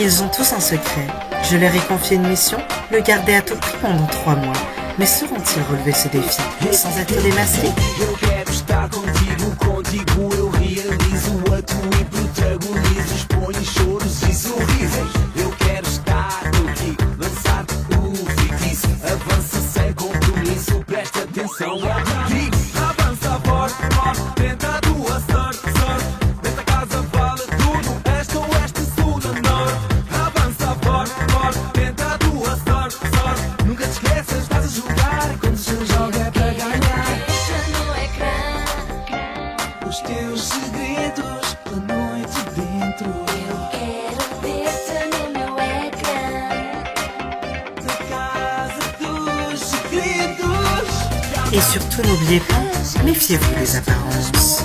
Ils ont tous un secret. Je leur ai confié une mission, le garder à tout prix pendant 3 mois. Mais sauront-ils relever ce défi sans être démasqués? Eu quero estar contigo, contigo eu realizo, atuo e protagonizo, exponho choros e sorrisos. Eu quero estar contigo, lançar-te o feitiço, avança sem compromisso, presta atenção ao que digo. Avança forte, forte, tenta a tua sorte, sorte, desta casa vale tudo, este oeste, sul ou norte. Avança forte, forte, tenta a tua sorte, sorte, nunca te esqueças, estás a jogar, quando se joga é para ganhar. Os teus segredos da noite dentro. Eu quero ver-te no meu ecrã. Da casa dos segredos. Et surtout, n'oubliez pas, méfiez-vous des apparences.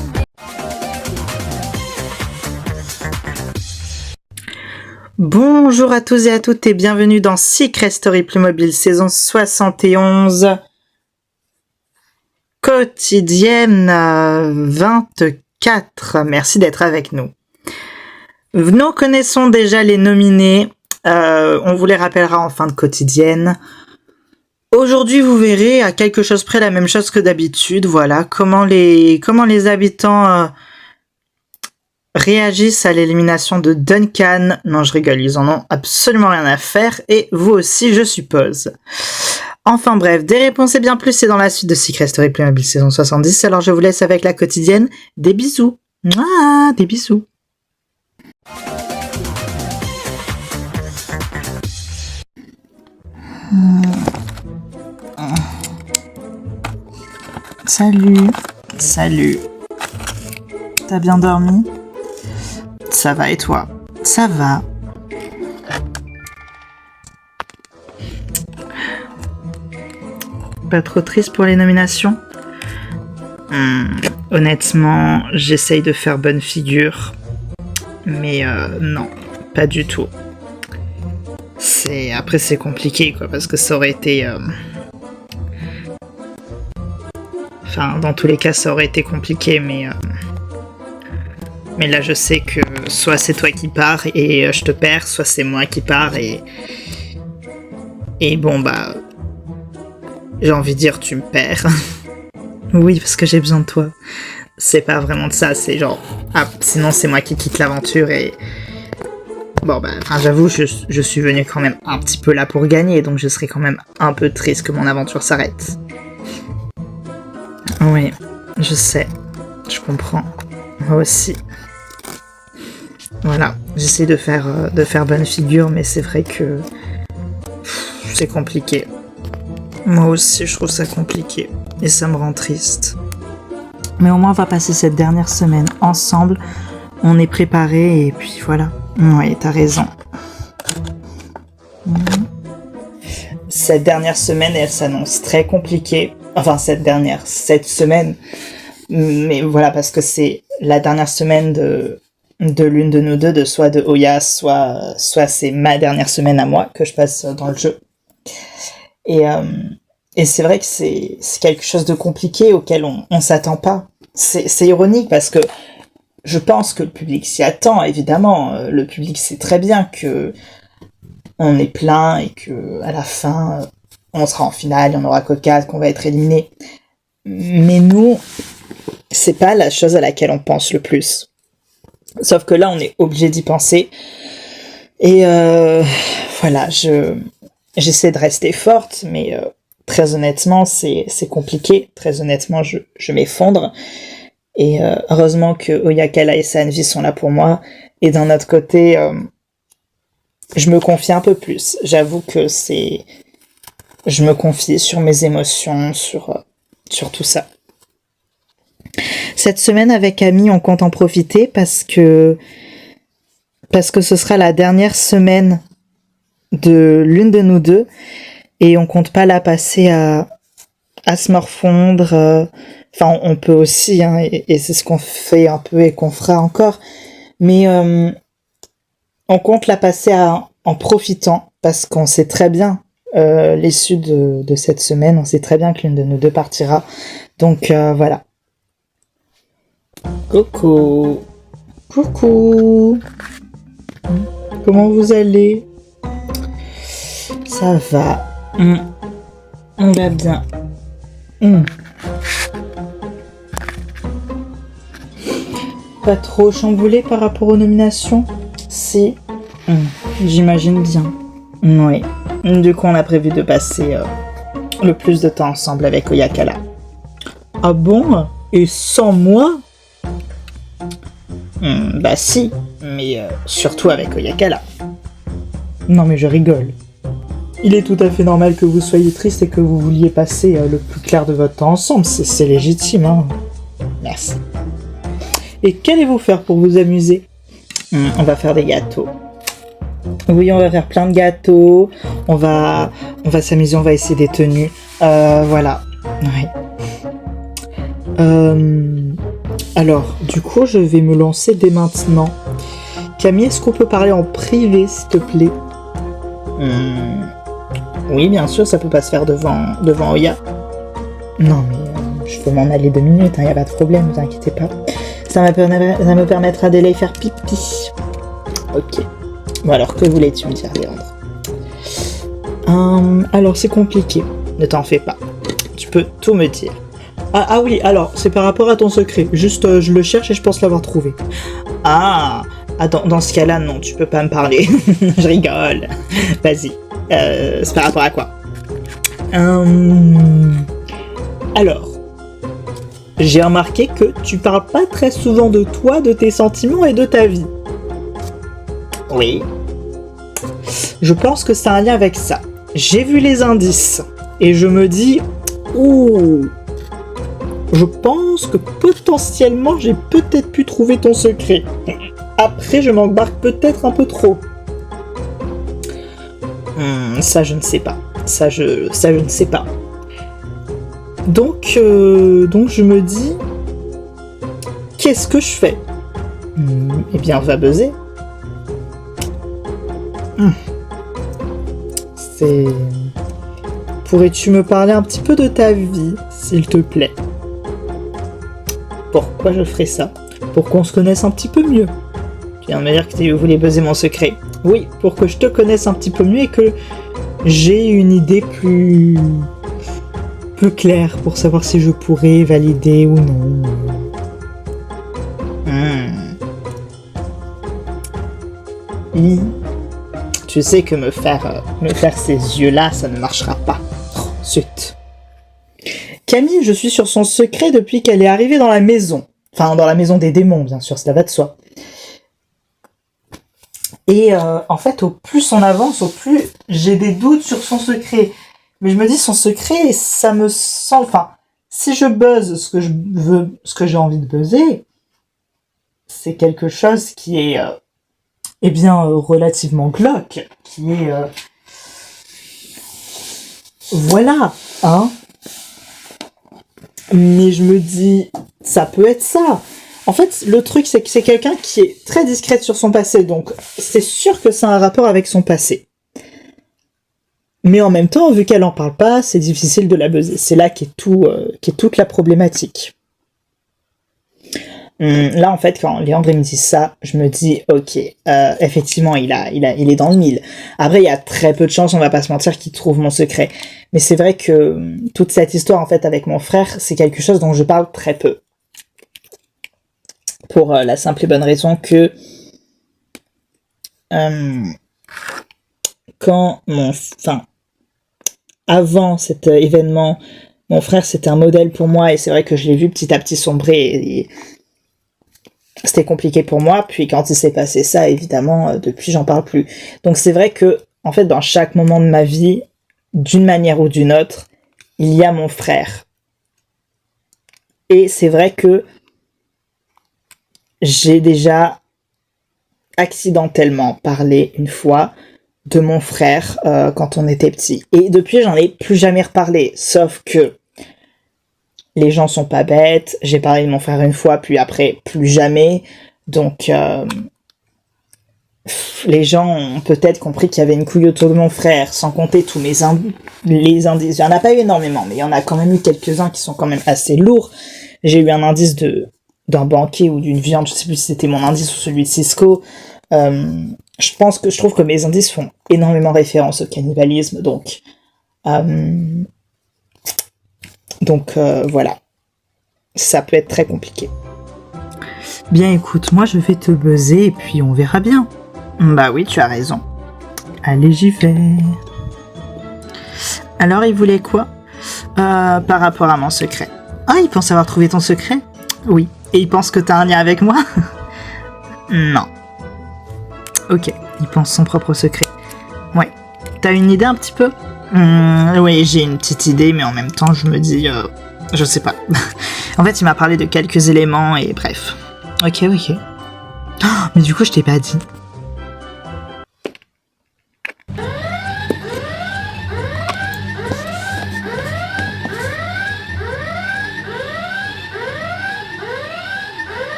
Bonjour à tous et à toutes et bienvenue dans Secret Story Playmobil saison 71. Quotidienne 24. Merci d'être avec nous. Nous connaissons déjà les nominés. On vous les rappellera en fin de quotidienne. Aujourd'hui, vous verrez à quelque chose près la même chose que d'habitude. Voilà comment les habitants réagissent à l'élimination de Duncan. Non, je rigole, ils en ont absolument rien à faire. Et vous aussi, je suppose. Enfin bref, des réponses et bien plus, c'est dans la suite de Secret Story Playmobil saison 70. Alors je vous laisse avec la quotidienne. Des bisous. Mouah, des bisous. Salut. T'as bien dormi? Ça va et toi? Ça va. Pas trop triste pour les nominations? Honnêtement, j'essaye de faire bonne figure. Mais non, pas du tout. Après c'est compliqué quoi, parce que ça aurait été... Enfin, dans tous les cas, ça aurait été compliqué, mais là, je sais que soit c'est toi qui pars et je te perds, soit c'est moi qui pars et bon, bah... J'ai envie de dire, tu me perds. Oui, parce que j'ai besoin de toi. C'est pas vraiment de ça, c'est genre... Ah, sinon, c'est moi qui quitte l'aventure et... Bon, bah, enfin, j'avoue, je suis venu quand même un petit peu là pour gagner, donc je serais quand même un peu triste que mon aventure s'arrête. Oui, je sais. Je comprends. Moi aussi. Voilà, j'essaie de faire bonne figure, mais c'est vrai que... c'est compliqué. Moi aussi, je trouve ça compliqué. Et ça me rend triste. Mais au moins, on va passer cette dernière semaine ensemble. On est préparés et puis voilà. Oui, t'as raison. Cette dernière semaine, elle s'annonce très compliquée. Enfin, cette semaine. Mais voilà, parce que c'est la dernière semaine de l'une de nous deux, de soit de Oya, soit c'est ma dernière semaine à moi que je passe dans le jeu. Et c'est vrai que c'est quelque chose de compliqué auquel on s'attend pas. C'est ironique parce que je pense que le public s'y attend, évidemment. Le public sait très bien que on est plein et que à la fin, on sera en finale, il y en aura que 4, qu'on va être éliminé. Mais nous, c'est pas la chose à laquelle on pense le plus. Sauf que là, on est obligé d'y penser. Et voilà, j'essaie de rester forte, mais très honnêtement, c'est compliqué. Très honnêtement, je m'effondre. Et heureusement que Oyakala et Sanvi sont là pour moi. Et d'un autre côté, je me confie un peu plus. J'avoue que je me confie sur mes émotions, sur tout ça. Cette semaine avec Ami, on compte en profiter parce que ce sera la dernière semaine de l'une de nous deux et on compte pas la passer à se morfondre. Enfin, on peut aussi, hein, et c'est ce qu'on fait un peu et qu'on fera encore. Mais on compte la passer en profitant parce qu'on sait très bien l'issue de cette semaine. On sait très bien que l'une de nous deux partira. Donc voilà. Coucou. comment vous allez? Ça va. On va bien. Pas trop chamboulé par rapport aux nominations? Si. J'imagine bien. Oui. Du coup, on a prévu de passer le plus de temps ensemble avec Oyakala. Ah bon? Et sans moi? Bah si, mais surtout avec Oyakala. Non mais je rigole. Il est tout à fait normal que vous soyez triste et que vous vouliez passer le plus clair de votre temps ensemble, c'est légitime, hein. Merci. Et qu'allez-vous faire pour vous amuser? On va faire des gâteaux. Oui, on va faire plein de gâteaux, on va s'amuser, on va essayer des tenues, voilà. Ouais. Alors, du coup, je vais me lancer dès maintenant. Camille, est-ce qu'on peut parler en privé, s'il te plaît? Oui, bien sûr, ça peut pas se faire devant Oya. Non, mais je peux m'en aller 2 minutes, y a pas de problème, ne vous inquiétez pas. Ça me permettra d'aller faire pipi. Ok. Bon, alors, que voulais-tu me dire, Léandre? Alors, c'est compliqué. Ne t'en fais pas. Tu peux tout me dire. Ah oui, alors, c'est par rapport à ton secret. Juste, je le cherche et je pense l'avoir trouvé. Ah, dans ce cas-là, non, tu peux pas me parler. Je rigole. Vas-y. C'est par rapport à quoi? Alors, j'ai remarqué que tu parles pas très souvent de toi, de tes sentiments et de ta vie. Oui. Je pense que ça a un lien avec ça. J'ai vu les indices et je me dis, ouh, je pense que potentiellement j'ai peut-être pu trouver ton secret. Après, je m'embarque peut-être un peu trop. Ça, je ne sais pas. Ça, je ne sais pas. Donc, je me dis, qu'est-ce que je fais? Eh bien, va buzzer. Pourrais-tu me parler un petit peu de ta vie, s'il te plaît? Pourquoi je ferais ça? Pour qu'on se connaisse un petit peu mieux. Tu viens de me dire que tu voulais buzzer mon secret. Oui, pour que je te connaisse un petit peu mieux et que j'ai une idée plus claire pour savoir si je pourrais valider ou non. Oui. Tu sais que me faire ces yeux-là, ça ne marchera pas. Oh, zut. Camille, je suis sur son secret depuis qu'elle est arrivée dans la maison. Enfin, dans la maison des démons, bien sûr, cela va de soi. Et en fait, au plus on avance, au plus j'ai des doutes sur son secret. Mais je me dis, son secret, ça me sent... Enfin, si je buzz ce que je veux, ce que j'ai envie de buzzer, c'est quelque chose qui est... relativement glauque, qui est... Voilà, hein. Mais je me dis, ça peut être ça. En fait, le truc, c'est que c'est quelqu'un qui est très discrète sur son passé, donc c'est sûr que ça a un rapport avec son passé. Mais en même temps, vu qu'elle en parle pas, c'est difficile de la buzzer. C'est là qu'est toute la problématique. Là, en fait, quand Léandre me dit ça, je me dis, ok, effectivement, il est dans le mille. Après, il y a très peu de chances, on va pas se mentir, qu'il trouve mon secret. Mais c'est vrai que toute cette histoire, en fait, avec mon frère, c'est quelque chose dont je parle très peu. Pour la simple et bonne raison que avant cet événement, mon frère, c'était un modèle pour moi, et c'est vrai que je l'ai vu petit à petit sombrer, et c'était compliqué pour moi. Puis quand il s'est passé ça, évidemment, depuis, j'en parle plus. Donc c'est vrai que, en fait, dans chaque moment de ma vie, d'une manière ou d'une autre, il y a mon frère. Et c'est vrai que j'ai déjà accidentellement parlé une fois de mon frère quand on était petit. Et depuis, j'en ai plus jamais reparlé. Sauf que les gens sont pas bêtes. J'ai parlé de mon frère une fois, puis après, plus jamais. Donc, les gens ont peut-être compris qu'il y avait une couille autour de mon frère, sans compter tous les indices. Il y en a pas eu énormément, mais il y en a quand même eu quelques-uns qui sont quand même assez lourds. J'ai eu un indice d'un banquet ou d'une viande, je sais plus si c'était mon indice ou celui de Cisco. je trouve que mes indices font énormément référence au cannibalisme, voilà. Ça peut être très compliqué. Bien écoute, moi je vais te buzzer et puis on verra bien. Bah oui, tu as raison. Allez, j'y vais. Alors, il voulait quoi par rapport à mon secret? Ah, il pense avoir trouvé ton secret? Oui. Et il pense que t'as un lien avec moi? Non. Ok, il pense son propre secret. Ouais. T'as une idée un petit peu? Oui, j'ai une petite idée, mais en même temps, je me dis... je sais pas. En fait, il m'a parlé de quelques éléments et bref. Ok. Oh, mais du coup, je t'ai pas dit.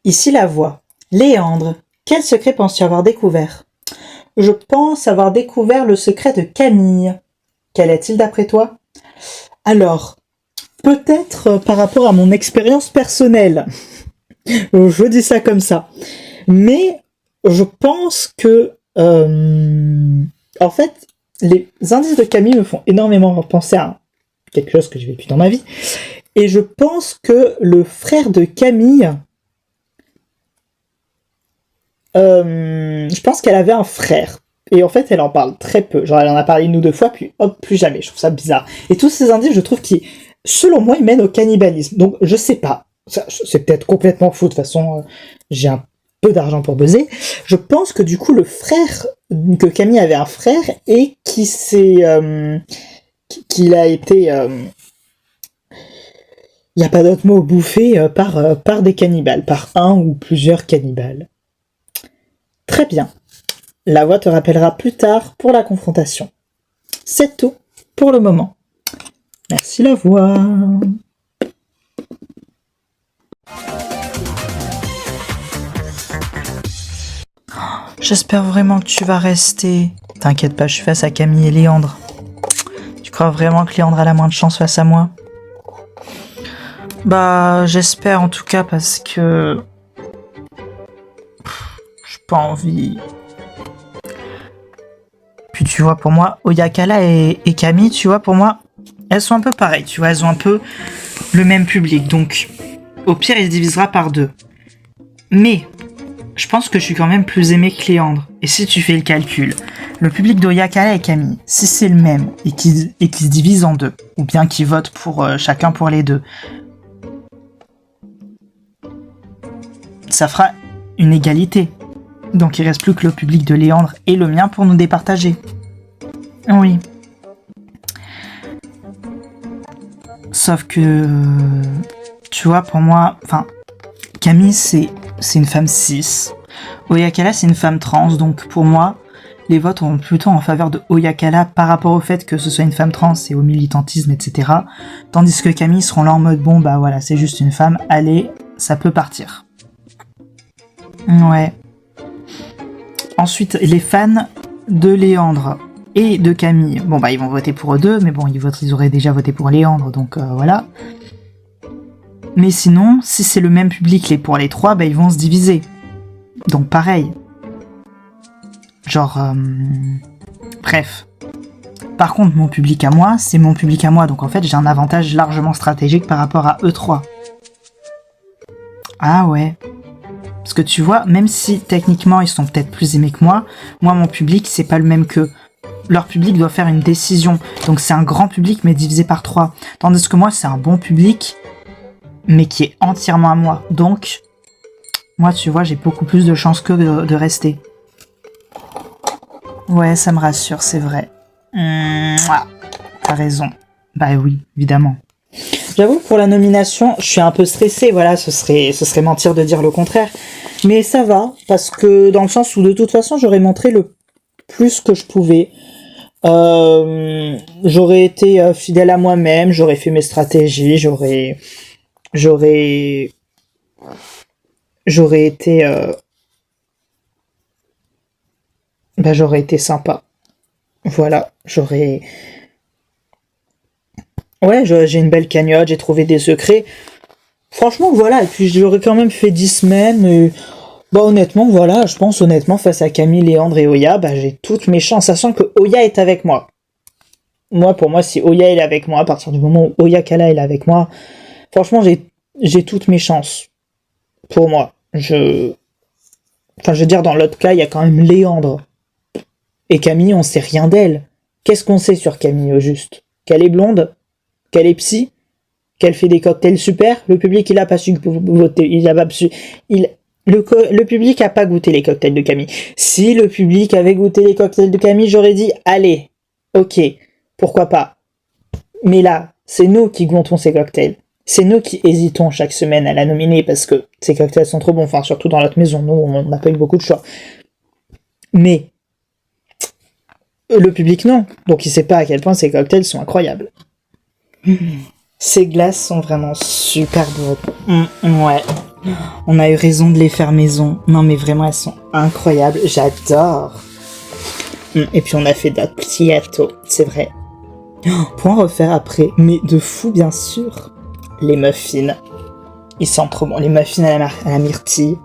Ici la voix. Léandre, quel secret penses-tu avoir découvert? Je pense avoir découvert le secret de Camille. Quel est-il d'après toi? Alors, peut-être par rapport à mon expérience personnelle. Je dis ça comme ça. Mais je pense que... en fait, les indices de Camille me font énormément penser à quelque chose que j'ai vécu dans ma vie. Et je pense que le frère de Camille... je pense qu'elle avait un frère. Et en fait, elle en parle très peu. Genre, elle en a parlé 1 ou 2 fois, puis hop, plus jamais. Je trouve ça bizarre. Et tous ces indices, je trouve qu'ils, selon moi, ils mènent au cannibalisme. Donc, je sais pas. C'est peut-être complètement fou. De toute façon, j'ai un peu d'argent pour buzzer. Je pense que du coup, le frère, que Camille avait un frère, et qu'il a été... il n'y a pas d'autre mot, bouffé par des cannibales. Par un ou plusieurs cannibales. Très bien. La voix te rappellera plus tard pour la confrontation. C'est tout pour le moment. Merci la voix. J'espère vraiment que tu vas rester. T'inquiète pas, je suis face à Camille et Léandre. Tu crois vraiment que Léandre a la moins de chance face à moi? Bah, j'espère en tout cas parce que... j'ai pas envie... Puis tu vois, pour moi, Oyakala et Camille, tu vois, pour moi, elles sont un peu pareilles, tu vois, elles ont un peu le même public. Donc, au pire, il se divisera par 2. Mais, je pense que je suis quand même plus aimé que Léandre. Et si tu fais le calcul, le public d'Oyakala et Camille, si c'est le même et qui se divise en 2, ou bien qui vote pour chacun pour les 2, ça fera une égalité. Donc il reste plus que le public de Léandre et le mien pour nous départager. Oui. Sauf que... tu vois, pour moi... Enfin, Camille, c'est une femme cis. Oyakala, c'est une femme trans. Donc pour moi, les votes vont plutôt en faveur de Oyakala par rapport au fait que ce soit une femme trans et au militantisme, etc. Tandis que Camille seront là en mode, bon, bah voilà, c'est juste une femme. Allez, ça peut partir. Ouais. Ensuite, les fans de Léandre et de Camille, bon bah ils vont voter pour eux deux, mais bon ils auraient déjà voté pour Léandre, donc voilà. Mais sinon, si c'est le même public pour les 3, bah ils vont se diviser. Donc pareil. Genre... bref. Par contre, mon public à moi, c'est mon public à moi, donc en fait j'ai un avantage largement stratégique par rapport à eux 3. Ah ouais. Parce que tu vois, même si techniquement ils sont peut-être plus aimés que moi mon public c'est pas le même qu'eux. Leur public doit faire une décision. Donc c'est un grand public mais divisé par 3. Tandis que moi c'est un bon public mais qui est entièrement à moi. Donc, moi tu vois, j'ai beaucoup plus de chances que de rester. Ouais, ça me rassure, c'est vrai. T'as raison. Bah oui, évidemment. J'avoue que pour la nomination, je suis un peu stressée, voilà, ce serait mentir de dire le contraire. Mais ça va, parce que dans le sens où de toute façon, j'aurais montré le plus que je pouvais. J'aurais été fidèle à moi-même, j'aurais fait mes stratégies, j'aurais été... j'aurais été sympa. Voilà, ouais, j'ai une belle cagnotte, j'ai trouvé des secrets. Franchement, voilà, et puis j'aurais quand même fait 10 semaines, et Bah honnêtement, voilà, je pense honnêtement, face à Camille, Léandre et Oya, bah j'ai toutes mes chances, sachant que Oya est avec moi. Moi, pour moi, si Oya est avec moi, à partir du moment où Oya Kala est avec moi, franchement, j'ai toutes mes chances. Pour moi. Enfin, je veux dire, dans l'autre cas, il y a quand même Léandre. Et Camille, on sait rien d'elle. Qu'est-ce qu'on sait sur Camille, au juste? Qu'elle est blonde? Qu'elle est psy? Qu'elle fait des cocktails super? Le public, il a pas su voter. Il a pas su... Le public a pas goûté les cocktails de Camille. Si le public avait goûté les cocktails de Camille, j'aurais dit, allez, ok, pourquoi pas. Mais là, c'est nous qui goûtons ces cocktails. C'est nous qui hésitons chaque semaine à la nominer parce que ces cocktails sont trop bons. Enfin, surtout dans notre maison, nous, on n'a pas eu beaucoup de choix. Mais le public, non. Donc, il sait pas à quel point ces cocktails sont incroyables. Ces glaces sont vraiment super bonnes. Ouais. On a eu raison de les faire maison. Non, mais vraiment, elles sont incroyables. J'adore. Et puis, on a fait d'autres petits gâteaux. C'est vrai. Pour en refaire après. Mais de fou, bien sûr. Les muffins. Ils sont trop bons. Les muffins à la myrtille.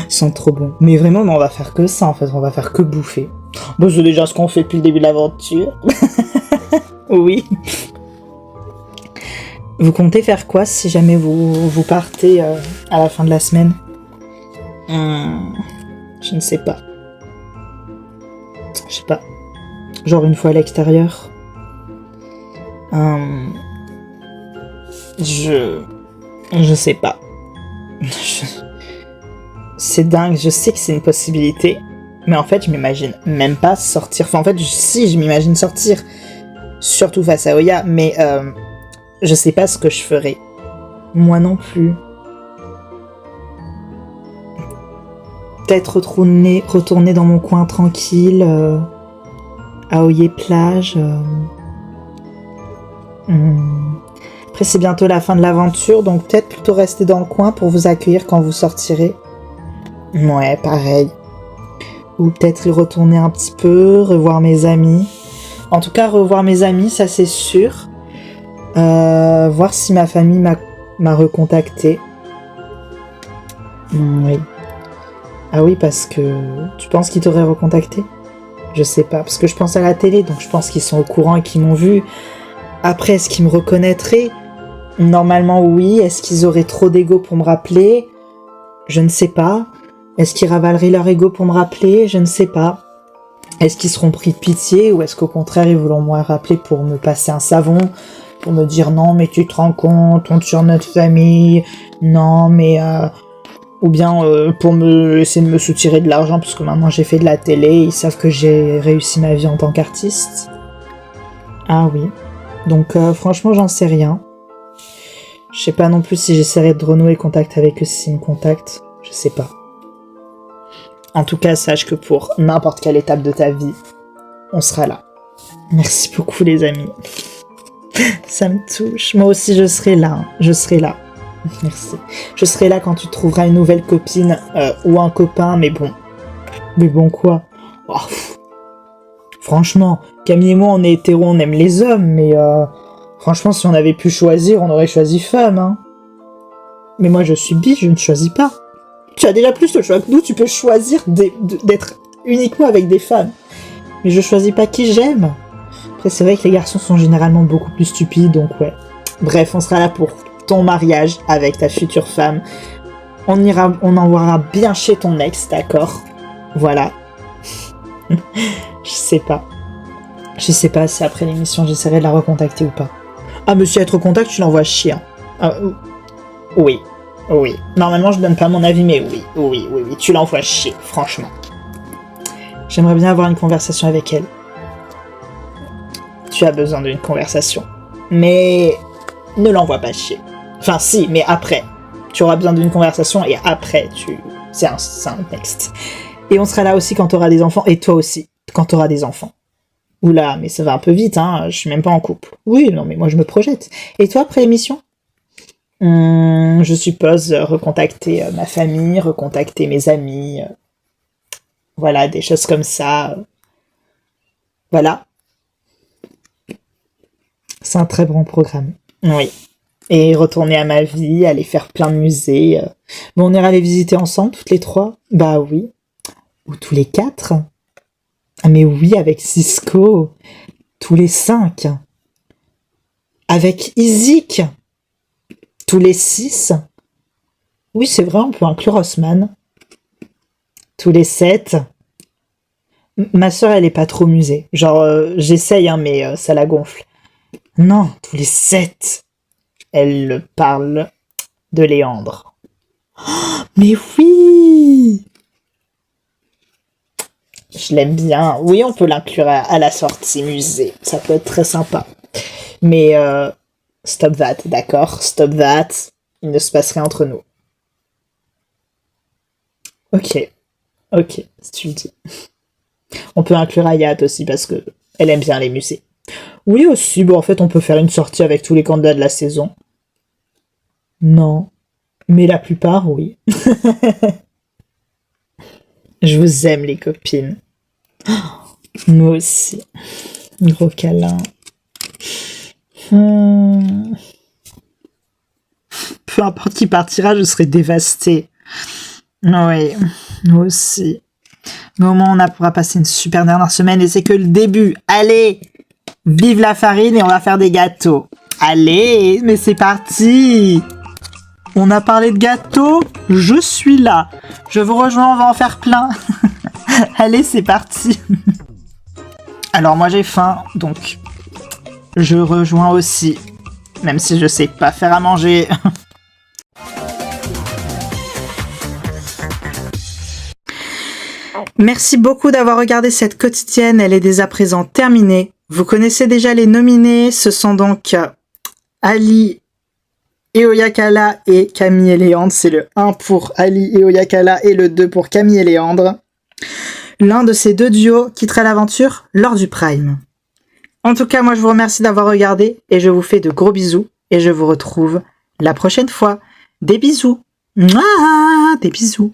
Ils sont trop bons. Mais vraiment, on va faire que ça, en fait. On va faire que bouffer. Bon, c'est déjà ce qu'on fait depuis le début de l'aventure. Oui. Vous comptez faire quoi si jamais vous partez à la fin de la semaine? Je ne sais pas. Je sais pas. Genre une fois à l'extérieur. Je sais pas. C'est dingue, je sais que c'est une possibilité. Mais en fait, je m'imagine même pas sortir. Enfin, en fait, si, je m'imagine sortir. Surtout face à Oya, mais je sais pas ce que je ferai. Moi non plus. Peut-être retourner dans mon coin tranquille, à Oyer plage. Après, c'est bientôt la fin de l'aventure, donc peut-être plutôt rester dans le coin pour vous accueillir quand vous sortirez. Ouais, pareil. Ou peut-être y retourner un petit peu, revoir mes amis. En tout cas, revoir mes amis, ça c'est sûr. Voir si ma famille m'a recontacté. Oui. Ah oui, parce que... Tu penses qu'ils t'auraient recontacté? Je sais pas, parce que je pense à la télé, donc je pense qu'ils sont au courant et qu'ils m'ont vu. Après, est-ce qu'ils me reconnaîtraient? Normalement, oui. Est-ce qu'ils auraient trop d'ego pour me rappeler? Je ne sais pas. Est-ce qu'ils ravaleraient leur ego pour me rappeler? Je ne sais pas. Est-ce qu'ils seront pris de pitié ou est-ce qu'au contraire, ils voudront me rappeler pour me passer un savon? Pour me dire non, mais tu te rends compte, on tue notre famille. Non, mais... Ou bien pour essayer de me soutirer de l'argent parce que maintenant j'ai fait de la télé, ils savent que j'ai réussi ma vie en tant qu'artiste. Ah oui. Donc franchement j'en sais rien. Je sais pas non plus si j'essaierai de renouer contact avec eux s'ils me contactent. Je sais pas. En tout cas sache que pour n'importe quelle étape de ta vie, on sera là. Merci beaucoup les amis. Ça me touche. Moi aussi je serai là. Je serai là. Merci. Je serai là quand tu trouveras une nouvelle copine ou un copain, mais bon. Mais bon quoi? Oh, franchement, Camille et moi on est hétéros, on aime les hommes, mais franchement si on avait pu choisir, on aurait choisi femme, hein. Mais moi je suis bi, je ne choisis pas. Tu as déjà plus de choix que nous, tu peux choisir d'être uniquement avec des femmes. Mais je choisis pas qui j'aime. Après c'est vrai que les garçons sont généralement beaucoup plus stupides, donc ouais. Bref, on sera là pour ton mariage avec ta future femme. On envoiera bien chez ton ex, d'accord? Voilà. Je sais pas. Je sais pas si après l'émission j'essaierai de la recontacter ou pas. Ah, mais si elle te recontacte, tu l'envoies chier. Oui. Oui. Normalement, je donne pas mon avis, mais oui. Tu l'envoies chier, franchement. J'aimerais bien avoir une conversation avec elle. Tu as besoin d'une conversation. Mais ne l'envoie pas chier. Enfin, si, mais après. Tu auras besoin d'une conversation et après, c'est un texte. Et on sera là aussi quand t'auras des enfants, et toi aussi, quand t'auras des enfants. Oula, mais ça va un peu vite, hein, je suis même pas en couple. Oui, non, mais moi je me projette. Et toi, après l'émission? Je suppose recontacter ma famille, recontacter mes amis. Voilà, des choses comme ça. Voilà. C'est un très bon programme. Oui. et retourner à ma vie, aller faire plein de musées. Mais on ira les visiter ensemble, toutes les 3? Bah oui. Ou tous les 4? Ah mais oui, avec Cisco. Tous les 5. Avec Isaac. Tous les 6. Oui, c'est vrai, on peut inclure Osman. Tous les 7. Ma sœur, elle est pas trop musée. Genre, j'essaye, hein, mais ça la gonfle. Non, tous les 7. Elle parle de Léandre. Mais oui! Je l'aime bien. Oui, on peut l'inclure à la sortie musée. Ça peut être très sympa. Mais stop that, d'accord? Stop that. Il ne se passe rien entre nous. Ok. Ok, si tu le dis. On peut inclure Ayat aussi parce que elle aime bien les musées. Oui aussi, bon en fait on peut faire une sortie avec tous les candidats de la saison. Non. Mais la plupart, oui. Je vous aime les copines. Moi aussi. Gros câlin. Peu importe qui partira, je serai dévastée. Oui, moi aussi. Mais au moins, on pourra passer une super dernière semaine et c'est que le début. Allez, vive la farine et on va faire des gâteaux. Allez, mais c'est parti. On a parlé de gâteaux, je suis là. Je vous rejoins, on va en faire plein. Allez, c'est parti. Alors moi j'ai faim, donc je rejoins aussi. Même si je sais pas faire à manger. Merci beaucoup d'avoir regardé cette quotidienne, elle est dès à présent terminée. Vous connaissez déjà les nominés, ce sont donc Ali et Oyakala et Camille et Léandre. C'est le 1 pour Ali et Oyakala et le 2 pour Camille et Léandre. L'un de ces deux duos quittera l'aventure lors du Prime. En tout cas, moi je vous remercie d'avoir regardé et je vous fais de gros bisous et je vous retrouve la prochaine fois. Des bisous. Mouah, des bisous.